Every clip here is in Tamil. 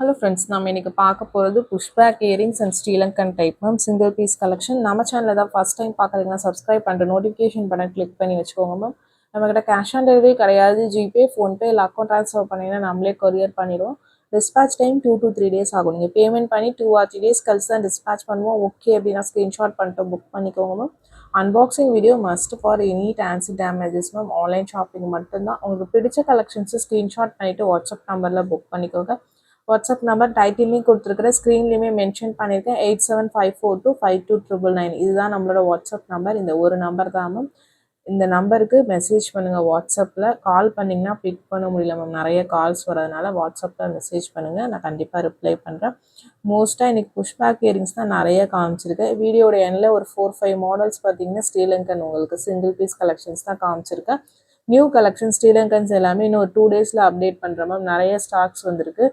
Hello friends, நம்ம இன்னைக்கு பார்க்க போறது push back earrings and Sri Lankan type ma'am single piece collection. நம்ம சேனல்ல தான் first time பார்க்கறீங்கன்னா subscribe பண்ணிட்டு notification button click பண்ணி வச்சுக்கோங்க மேம். நம்மகிட்ட cash on delivery கிடையாது. GPay, PhonePe இல்ல account transfer பண்ணீங்கன்னா நம்மளே courier பண்ணிடுவோம். Dispatch time 2 to 3 days ஆகும். நீங்க பேமெண்ட் பண்ணி 2 or 3 days கழிச்சு தான் dispatch பண்ணுவோம். ஓகே அப்படின்னா screenshot பண்ணிட்டு புக் பண்ணிக்கோங்க ma'am. Unboxing video must for any transit damages ma'am. Online shopping மட்டும்தான். உங்களுக்கு பிடிச்ச கலெக்ஷன்ஸை ஸ்க்ரீன்ஷாட் பண்ணிவிட்டு வாட்ஸ்அப் நம்பரில் புக் பண்ணிக்கோங்க. வாட்ஸ்அப் நம்பர் டைட்டிலையும் கொடுத்துருக்குற ஸ்க்ரீன்லேயுமே மென்ஷன் பண்ணியிருக்கேன் 8754252999. இதுதான் நம்மளோட வாட்ஸ்அப் நம்பர். இந்த ஒரு நம்பர் தான் மேம். இந்த நம்பருக்கு மெசேஜ் பண்ணுங்கள். வாட்ஸ்அப்பில் கால் பண்ணிங்கன்னா பிக் பண்ண முடியல மேம், நிறைய கால்ஸ் வரதுனால வாட்ஸ்அப்பில் மெசேஜ் பண்ணுங்கள், நான் கண்டிப்பாக ரிப்ளை பண்ணுறேன். மோஸ்ட்டாக இன்றைக்கி புஷ்பேக் இயரிங்ஸ் தான் நிறைய காமிச்சிருக்கேன். வீடியோட எண்ணில் ஒரு 4-5 மாடல்ஸ் பார்த்தீங்கன்னா ஸ்ரீலங்கன் உங்களுக்கு சிங்கிள் பீஸ் கலெக்ஷன்ஸ் தான் காமிச்சிருக்கேன். நியூ கலெக்ஷன் ஸ்ரீலங்கன்ஸ் எல்லாமே இன்னும் ஒரு 2 டேஸில் அப்டேட் பண்ணுறேன் மேம். நிறைய ஸ்டாக்ஸ் வந்திருக்கு.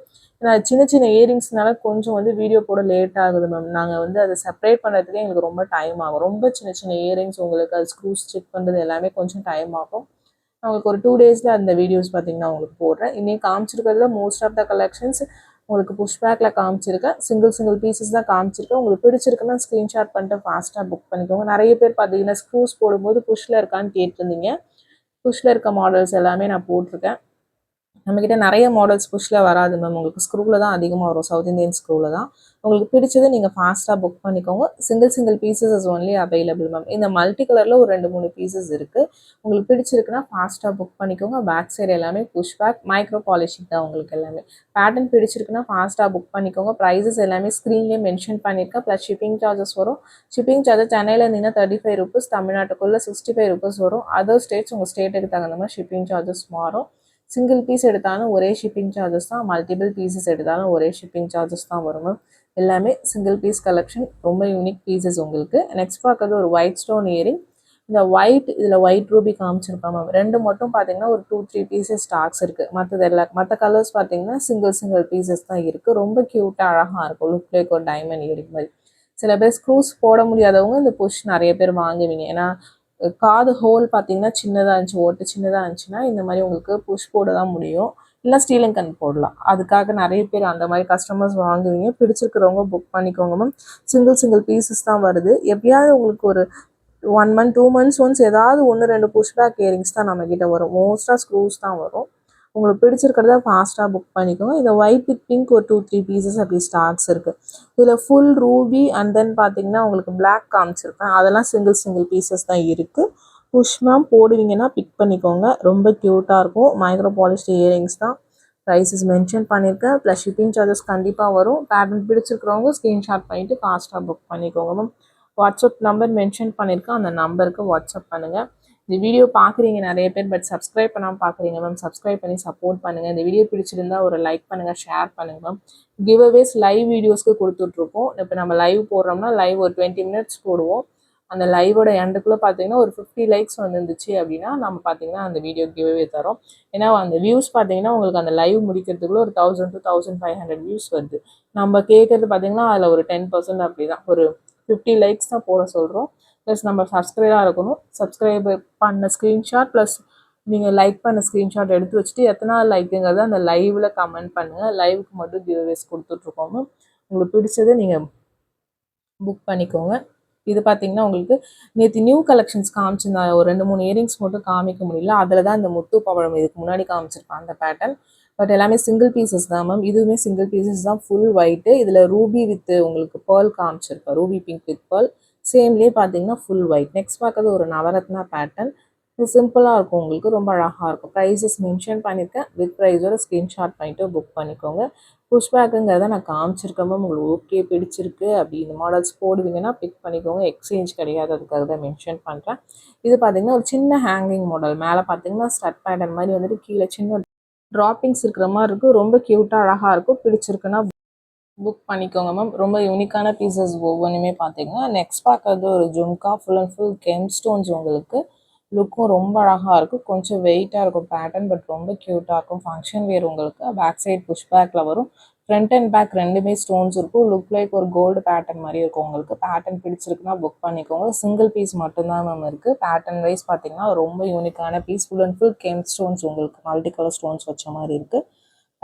சின்ன சின்ன இயரிங்ஸ்னால கொஞ்சம் வீடியோ போட லேட் ஆகுது மேம். நாங்கள் அதை செப்பரேட் பண்ணுறதுக்கே எங்களுக்கு ரொம்ப டைம் ஆகும். ரொம்ப சின்ன சின்ன இயரிங்ஸ் உங்களுக்கு அது ஸ்க்ரூஸ் செக் பண்ணுறது எல்லாமே கொஞ்சம் டைம் ஆகும். உங்களுக்கு ஒரு 2 டேஸில் அந்த வீடியோஸ் பார்த்தீங்கன்னா உங்களுக்கு போடுறேன். இன்னைக்கு காமிச்சிருக்கிறதுல மோஸ்ட் ஆஃப் த கலெக்ஷன்ஸ் உங்களுக்கு புஷ்பேக்கில் காமிச்சிருக்கேன். சிங்கிள் பீசஸ் தான் காமிச்சிருக்கேன். உங்களுக்கு பிடிச்சிருக்குன்னா ஸ்க்ரீன்ஷாட் பண்ணிட்டு ஃபாஸ்ட்டாக புக் பண்ணிக்கோங்க. நிறைய பேர் பார்த்தீங்கன்னா ஸ்க்ரூஸ் போடும்போது புஷ்ல இருக்கான்னு கேட்டிருந்தீங்க. புஷ்ல இருக்க மாடல்ஸ் எல்லாமே நான் போட்டிருக்கேன். நம்மக்கிட்ட நிறைய மாடல்ஸ் புஷ்ல வராது மேம். உங்களுக்கு ஸ்க்ரூவில் தான் அதிகமாக வரும். சவுத் இந்தியன் ஸ்க்ரூவில் தான். உங்களுக்கு பிடிச்சது நீங்கள் ஃபாஸ்ட்டாக புக் பண்ணிக்கோங்க. Single pieces is only available ma'am. இந்த மல்டி கலரில் ஒரு 2-3 பீசஸ் இருக்குது. உங்களுக்கு பிடிச்சிருக்குன்னா ஃபாஸ்ட்டாக புக் பண்ணிக்கோங்க. பேக் சைடு எல்லாமே புஷ் பேக் மைக்ரோ பாலிஷிங் தான் உங்களுக்கு எல்லாமே. பேட்டர்ன் பிடிச்சிருக்குன்னா ஃபாஸ்ட்டாக புக் பண்ணிக்கோங்க. ப்ரைஸஸ் எல்லாமே ஸ்க்ரீன்லேயே மென்ஷன் பண்ணியிருக்கேன். ப்ளஸ் ஷிப்பிங் சார்ஜஸ் வரும். ஷிப்பிங் சார்ஜஸ் சென்னையில் இருந்தீங்கன்னா 35 rupees, தமிழ்நாட்டுக்குள்ளே 65 rupees வரும். அதர் ஸ்டேட்ஸ் உங்கள் ஸ்டேட்டுக்கு தகுந்த மாதிரி ஷிப்பிங் சார்ஜஸ் மாறும். சிங்கிள் பீஸ் எடுத்தாலும் ஒரே ஷிப்பிங் சார்ஜஸ் தான். மல்டிபிள் பீசஸ் எடுத்தாலும் ஒரே ஷிப்பிங் சார்ஜஸ் தான் வரும். எல்லாமே சிங்கிள் பீஸ் கலெக்ஷன், ரொம்ப யூனிக் பீசஸ் உங்களுக்கு. நெக்ஸ்ட் பார்க்கறது ஒரு ஒயிட் ஸ்டோன் இயரிங். இந்த இதில் ஒயிட் ரூபி காமிச்சிருக்கோம் மேம். 2 மட்டும் பார்த்தீங்கன்னா ஒரு 2-3 பீசஸ் ஸ்டாக்ஸ் இருக்குது. மற்ற கலர்ஸ் பார்த்தீங்கன்னா சிங்கிள் பீசஸ் தான் இருக்குது. ரொம்ப க்யூட்டாக அழகாக இருக்கும். லுக் லைக் ஒரு டைமண்ட் இயரிங் மாதிரி. சில பேர் ஸ்க்ரூஸ் போட முடியாதவங்க இந்த புஷ் நிறைய பேர் வாங்குவீங்க. ஏன்னா காது ஹோல் பார்த்தீங்கன்னா சின்னதாக இருந்துச்சு, ஓட்டு சின்னதாக இருந்துச்சுன்னா இந்த மாதிரி உங்களுக்கு புஷ் போட தான் முடியும். இல்லை ஸ்ரீலங்கன் போடலாம். அதுக்காக நிறைய பேர் அந்த மாதிரி கஸ்டமர்ஸ் வாங்குவீங்க. பிடிச்சிருக்கிறவங்க புக் பண்ணிக்கோங்க மேம். சிங்கிள் பீசஸ் தான் வருது. எப்படியாவது உங்களுக்கு ஒரு 1 month 2 months ஒன்ஸ் ஏதாவது 1-2 புஷ்பேக் இயரிங்ஸ் தான் நம்மக்கிட்ட வரும். மோஸ்ட்டாக ஸ்க்ரூஸ் தான் வரும். உங்களுக்கு பிடிச்சிருக்கிறத ஃபாஸ்ட்டாக புக் பண்ணிக்கோங்க. இந்த ஒயிட் வித் பிங்க் ஒரு 2-3 பீசஸ் அப்படி ஸ்டாக்ஸ் இருக்குது. இதில் ஃபுல் ரூபி அண்ட் தென் பார்த்தீங்கன்னா உங்களுக்கு பிளாக் காமிச்சிருப்பேன். அதெல்லாம் சிங்கிள் பீசஸ் தான் இருக்குது. புஷ் மேம் போடுவீங்கன்னா பிக் பண்ணிக்கோங்க. ரொம்ப க்யூட்டாக இருக்கும். மைக்ரோ பாலிஷ்டு இயரிங்ஸ் தான். ப்ரைஸஸ் மென்ஷன் பண்ணியிருக்கேன். ப்ளஸ் ஷிப்பிங் சார்ஜஸ் கண்டிப்பாக வரும். பேட்டர்ன் பிடிச்சிருக்கிறவங்க ஸ்க்ரீன்ஷாட் பண்ணிவிட்டு ஃபாஸ்ட்டாக புக் பண்ணிக்கோங்க மேம். வாட்ஸ்அப் நம்பர் மென்ஷன் பண்ணியிருக்கேன். அந்த நம்பருக்கு வாட்ஸ்அப் பண்ணுங்கள். இந்த வீடியோ பார்க்குறீங்க நிறைய பேர், பட் சப்ஸ்கிரைப் பண்ணாமல் பார்க்குறீங்க மேம். சப்ஸ்கிரைப் பண்ணி சப்போர்ட் பண்ணுங்கள். இந்த வீடியோ பிடிச்சிருந்தா ஒரு லைக் பண்ணுங்கள், ஷேர் பண்ணுங்கள் மேம். கிவ்அவேஸ் லைவ் வீடியோஸ்க்கு கொடுத்துட்ருக்கோம். இப்போ நம்ம லைவ் போடுறோம்னா லைவ் ஒரு 20 minutes போடுவோம். அந்த லைவோட எண்டுக்குள்ளே பார்த்தீங்கன்னா ஒரு 50 likes வந்துருந்துச்சு அப்படின்னா நம்ம பார்த்தீங்கன்னா அந்த வீடியோ கிவ்அவே தரோம். ஏன்னா அந்த வியூஸ் பார்த்தீங்கன்னா உங்களுக்கு அந்த லைவ் முடிக்கிறதுக்குள்ள ஒரு 1000 to 1500 வியூஸ் வருது. நம்ம கேட்குறது பார்த்தீங்கன்னா அதில் ஒரு 10% அப்படி தான், ஒரு 50 likes தான் போட சொல்கிறோம். ப்ளஸ் நம்ம சப்ஸ்கிரைபாக இருக்கணும். சப்ஸ்கிரைப் பண்ண ஸ்க்ரீன்ஷாட் ப்ளஸ் நீங்கள் லைக் பண்ண ஸ்க்ரீன்ஷாட் எடுத்து வச்சுட்டு எத்தனாவது லைக்குங்கிறத அந்த லைவில் கமெண்ட் பண்ணுங்கள். லைவுக்கு மட்டும் கிவ்அவேஸ் கொடுத்துட்ருக்கோங்க. உங்களுக்கு பிடிச்சதை நீங்கள் புக் பண்ணிக்கோங்க. இது பார்த்தீங்கன்னா உங்களுக்கு நேற்று நியூ கலெக்ஷன்ஸ் காமிச்சிருந்தா ஒரு 2-3 இயரிங்ஸ் மட்டும் காமிக்க முடியல. அதில் தான் இந்த முத்து பவழம் இதுக்கு முன்னாடி காமிச்சிருப்பான் அந்த பேட்டர்ன். பட் எல்லாமே சிங்கிள் பீசஸ் தான் மேம். இதுவுமே சிங்கிள் பீசஸ் தான். Full white. இதில் ரூபி வித் உங்களுக்கு பேர்ல் காமிச்சிருப்பேன். Ruby pink with pearl. சேம்லேயே பார்த்தீங்கன்னா ஃபுல் ஒயிட். நெக்ஸ்ட் பார்க்கறது ஒரு நவரத்னா பேட்டர்ன். இது சிம்பிளாக இருக்கும். உங்களுக்கு ரொம்ப அழகாக இருக்கும். ப்ரைஸஸ் மென்ஷன் பண்ணியிருக்கேன். வித் ப்ரைஸோட ஸ்க்ரீன்ஷாட் பண்ணிவிட்டு புக் பண்ணிக்கோங்க. புஷ்பேக்குங்கிறத நான் காமிச்சிருக்கேன் மேம். உங்களுக்கு ஓகே பிடிச்சிருக்கு அப்படி இந்த மாடல்ஸ் போடுவீங்கன்னா பிக் பண்ணிக்கோங்க. எக்ஸ்சேஞ்ச் கிடையாது, அதுக்காக தான் மென்ஷன் பண்ணுறேன். இது பார்த்தீங்கன்னா ஒரு சின்ன ஹேங்கிங் மாடல். மேலே பார்த்தீங்கன்னா ஸ்டட் பேட்டர்ன் மாதிரி கீழே சின்ன ட்ராப்பிங்ஸ் இருக்கிற மாதிரி இருக்கும். ரொம்ப க்யூட்டாக அழகாக இருக்கும். பிடிச்சிருக்குன்னா புக் பண்ணிக்கோங்க மேம். ரொம்ப யூனிக்கான பீசஸ் ஒவ்வொன்றுமே பார்த்தீங்கன்னா. நெக்ஸ்ட் பார்க்கறது ஒரு jhumka full and full gem stones. உங்களுக்கு லுக்கும் ரொம்ப அழகாக இருக்கும். கொஞ்சம் வெயிட்டாக இருக்கும் பேட்டர்ன், பட் ரொம்ப க்யூட்டாக இருக்கும். ஃபங்க்ஷன் வேர் உங்களுக்கு. பேக் சைட் புஷ் பேக்கில் வரும். ஃப்ரண்ட் அண்ட் பேக் ரெண்டுமே ஸ்டோன்ஸ் இருக்கும். லுக் லைக் ஒரு கோல்டு பேட்டர்ன் மாதிரி இருக்கும். உங்களுக்கு பேட்டர்ன் பிடிச்சிருக்குன்னா புக் பண்ணிக்கோங்க. சிங்கிள் பீஸ் மட்டும்தான் மேம் இருக்குது. பேட்டர்ன் வைஸ் பார்த்தீங்கன்னா ரொம்ப யூனிக்கான piece. Full and full gem stones உங்களுக்கு மல்டி கலர் ஸ்டோன்ஸ் வச்ச மாதிரி இருக்குது.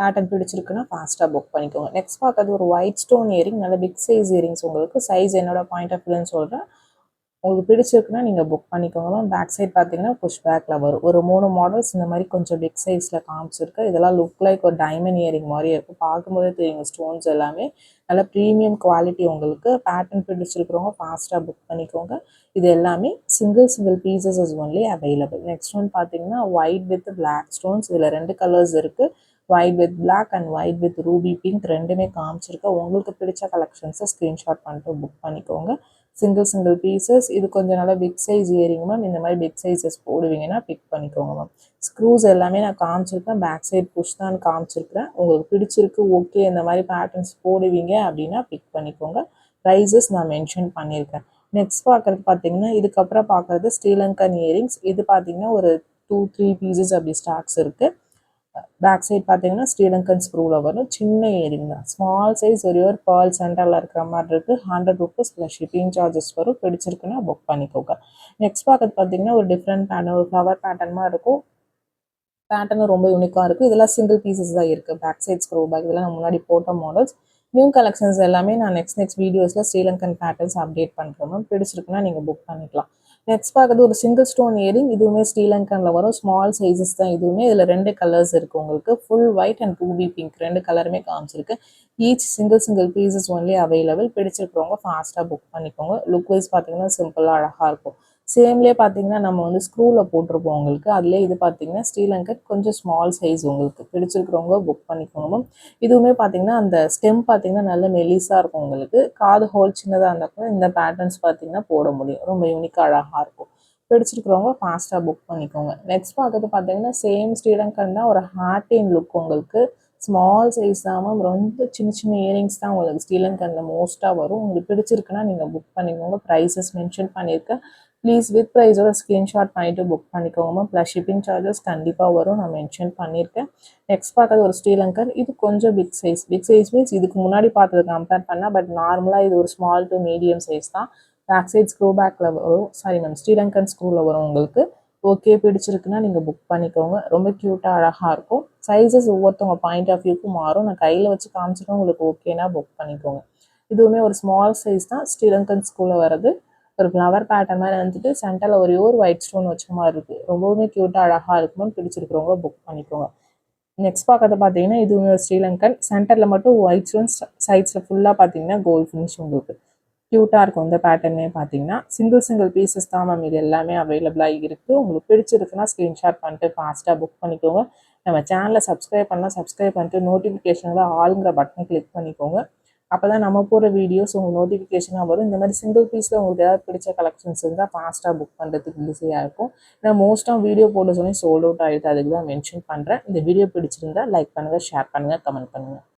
பேட்டர்ன் பிடிச்சிருக்குன்னா ஃபாஸ்ட்டாக புக் பண்ணிக்கோங்க. நெக்ஸ்ட் பார்க்கறது ஒரு ஒயிட் ஸ்டோன் இயரிங், நல்ல பிக் சைஸ் இயரிங்ஸ். உங்களுக்கு சைஸ் என்னோட பாயிண்ட் ஆஃப் வியூன்னு சொல்கிறேன். உங்களுக்கு பிடிச்சிருக்குன்னா நீங்கள் புக் பண்ணிக்கோங்க. பேக் சைட் பார்த்தீங்கன்னா புஷ் பேக்கில் வரும். ஒரு 3 மாடல்ஸ் இந்த மாதிரி கொஞ்சம் பிக் சைஸில் காமிச்சிருக்கு. இதெல்லாம் லுக் லைக் ஒரு டைமண்ட் இயரிங் மாதிரி இருக்கும். பார்க்கும்போதே தெரியுங்க ஸ்டோன்ஸ் எல்லாமே நல்ல ப்ரீமியம் குவாலிட்டி. உங்களுக்கு பேட்டர்ன் பிடிச்சிருக்கிறவங்க ஃபாஸ்ட்டாக புக் பண்ணிக்கோங்க. இது எல்லாமே single pieces is only available. Next one பார்த்தீங்கன்னா ஒயிட் வித் பிளாக் ஸ்டோன்ஸ். இதில் 2 கலர்ஸ் இருக்குது. White with black and white with ruby pink ரெண்டுமே காமிச்சிருக்கு. உங்களுக்கு பிடிச்ச கலெக்ஷன்ஸை ஸ்க்ரீன்ஷாட் பண்ணிட்டு புக் பண்ணிக்கோங்க. Single pieces. இது கொஞ்சம் நல்லா பிக் சைஸ் இயரிங் மேம். இந்த மாதிரி பிக் சைஸஸ் போடுவீங்கன்னா பிக் பண்ணிக்கோங்க மேம். ஸ்க்ரூஸ் எல்லாமே நான் காமிச்சிருக்கேன். பேக் சைட் புஷ் தான் காமிச்சிருக்கிறேன். உங்களுக்கு பிடிச்சிருக்கு, ஓகே இந்த மாதிரி பேட்டர்ன்ஸ் போடுவீங்க அப்படின்னா பிக் பண்ணிக்கோங்க. ப்ரைஸஸ் நான் மென்ஷன் பண்ணியிருக்கேன். நெக்ஸ்ட் பார்க்குறது பார்த்தீங்கன்னா இதுக்கப்புறம் பார்க்குறது ஸ்ரீலங்கன் இயரிங்ஸ். இது பார்த்தீங்கன்னா ஒரு 2-3 பீசஸ் அப்படி ஸ்டாக்ஸ் இருக்குது. பேக் சைட் பார்த்தீங்கன்னா ஸ்ரீலங்கன் ஸ்க்ரூவில் வரும். சின்ன இயரிங் தான், ஸ்மால் சைஸ். ஒரு பேர்ல் சென்டரில் இருக்கிற மாதிரி இருக்குது. 100 rupees ப்ளஸ் ஷிப்பிங் சார்ஜஸ் வரும். பிடிச்சிருக்குன்னா புக் பண்ணிக்கோங்க. நெக்ஸ்ட் பார்க்கறது பார்த்தீங்கன்னா ஒரு டிஃப்ரெண்ட் பேட்டர்ன், ஒரு ஃப்ளவர் பேட்டர்ன் மாதிரி இருக்கும். பேட்டர்னும் ரொம்ப யூனிக்காக இருக்கும். இதெல்லாம் சிங்கிள் பீசஸ் தான் இருக்குது. பேக் சைட் ஸ்க்ரூ பேக் இதெல்லாம் நான் முன்னாடி போட்ட மாடல்ஸ். நியூ கலெக்ஷன்ஸ் எல்லாமே நான் நெக்ஸ்ட் வீடியோஸில் ஸ்ரீலங்கன் பேட்டர்ன்ஸ் அப்டேட் பண்ணுறோம். பிடிச்சிருக்குன்னா நீங்கள் புக் பண்ணிக்கலாம். நெக்ஸ்ட் பார்க்குறது ஒரு சிங்கிள் ஸ்டோன் இயரிங். இதுவுமே ஸ்ரீலங்கனில் வரும். ஸ்மால் சைஸஸ் தான் இதுவுமே. இதில் 2 கலர்ஸ் இருக்குது உங்களுக்கு. Full white and ruby pink 2 கலருமே காமிச்சிருக்கு. Each single pieces only available. பிடிச்சிருக்கிறவங்க ஃபாஸ்ட்டாக புக் பண்ணிக்கோங்க. லுக் வைஸ் பார்த்தீங்கன்னா சிம்பிளாக அழகாக இருக்கும். சேம்லேயே பார்த்தீங்கன்னா நம்ம வந்து ஸ்க்ரூவில் போட்டிருப்போம் உங்களுக்கு. அதுலேயே இது பார்த்தீங்கன்னா ஸ்ரீலங்கன் கொஞ்சம் ஸ்மால் சைஸ். உங்களுக்கு பிடிச்சிருக்கிறவங்க புக் பண்ணிக்கோங்க. இதுவுமே பார்த்தீங்கன்னா அந்த ஸ்டெம் பார்த்தீங்கன்னா நல்ல மெலிசாக இருக்கும். உங்களுக்கு காது ஹோல் சின்னதாக இருந்தால் கூட இந்த பேட்டர்ன்ஸ் பார்த்தீங்கன்னா போட முடியும். ரொம்ப யூனிக்காக அழகாக இருக்கும். பிடிச்சிருக்கிறவங்க ஃபாஸ்ட்டாக புக் பண்ணிக்கோங்க. நெக்ஸ்ட் பார்க்கறது பார்த்தீங்கன்னா சேம் ஸ்ரீலங்கன் தான், ஒரு ஹார்டின் லுக். உங்களுக்கு ஸ்மால் சைஸ் தான் மேம். ரொம்ப சின்ன இயரிங்ஸ் தான் உங்களுக்கு ஸ்ரீலங்கனில் மோஸ்ட்டாக வரும். உங்களுக்கு பிடிச்சிருக்குன்னா நீங்கள் புக் பண்ணிக்கோங்க. ப்ரைஸஸ் மென்ஷன் பண்ணியிருக்கேன். ப்ளீஸ் வித் ப்ரைஸோட ஸ்க்ரீன்ஷாட் பண்ணிவிட்டு புக் பண்ணிக்கோங்க. ப்ளஸ் ஷிப்பிங் சார்ஜஸ் கண்டிப்பாக வரும், நான் மென்ஷன் பண்ணியிருக்கேன். நெக்ஸ்ட் பார்த்தது ஒரு ஸ்ரீலங்கன். இது கொஞ்சம் பிக் சைஸ் மீன்ஸ் இதுக்கு முன்னாடி பார்த்தது கம்பேர் பண்ணால். பட் நார்மலாக இது ஒரு ஸ்மால் டு மீடியம் சைஸ் தான். பேக் சைட் ஸ்க்ரூ பேக்கில் வரும். சாரி மேம், ஸ்ரீலங்கன் ஸ்க்ரூவில் வரும் உங்களுக்கு. ஓகே பிடிச்சிருக்குன்னா நீங்கள் புக் பண்ணிக்கோங்க. ரொம்ப க்யூட்டாக அழகாக இருக்கும். சைஸஸ் ஒவ்வொருத்தவங்க பாயிண்ட் ஆஃப் வியூக்கும் மாறும். நான் கையில் வச்சு காமிச்சிட்டு உங்களுக்கு ஓகேனா புக் பண்ணிக்கோங்க. இதுவுமே ஒரு ஸ்மால் சைஸ் தான். ஸ்ரீலங்கன் ஸ்கூலில் வர்றது. ஒரு ஃப்ளவர் பேட்டர்ன் மாதிரி வந்துட்டு சென்டரில் ஒரே ஒரு ஒயிட் ஸ்டோன் வச்ச மாதிரி இருக்குது. ரொம்பவுமே க்யூட்டாக அழகாக இருக்கும்னு பிடிச்சிருக்கிறவங்க புக் பண்ணிக்கோங்க. நெக்ஸ்ட் பார்க்கறது பார்த்தீங்கன்னா இதுவுமே ஒரு ஸ்ரீலங்கன். சென்டரில் மட்டும் ஒயிட் ஸ்டோன், சைட்ஸில் ஃபுல்லாக பார்த்தீங்கன்னா கோல்ட் ஃபினிஷ். உங்களுக்கு க்யூட்டாக இருக்கும் இந்த பேட்டர்னே. பார்த்தீங்கன்னா சிங்கிள் பீசஸ் தான் மேம். இது எல்லாமே அவைலபிளாக இருக்குது. உங்களுக்கு பிடிச்சிருக்குன்னா ஸ்க்ரீன்ஷாட் பண்ணிட்டு ஃபாஸ்ட்டாக புக் பண்ணிக்கோங்க. நம்ம சேனலை சப்ஸ்கிரைப் பண்ணால் சப்ஸ்கிரைப் பண்ணிட்டு நோட்டிஃபிகேஷனில் ஆளுங்கிற பட்டனை கிளிக் பண்ணிக்கோங்க. அப்போ தான் நம்ம போகிற வீடியோஸ் உங்களுக்கு நோட்டிஃபிகேஷனாக வரும். இந்த மாதிரி சிங்கிள் பீஸில் உங்களுக்கு ஏதாவது பிடிச்ச கலெக்ஷன்ஸ் இருந்தால் ஃபாஸ்ட்டாக புக் பண்ணுறதுக்கு ஈஸியாக இருக்கும். நான் மோஸ்ட்டாக வீடியோ போட சொல்லி சோல்ட் அவுட் ஆகிட்டு அதுக்கு தான் மென்ஷன் பண்ணுறேன். இந்த வீடியோ பிடிச்சிருந்தா லைக் பண்ணுங்கள், ஷேர் பண்ணுங்கள், கமெண்ட் பண்ணுங்கள்.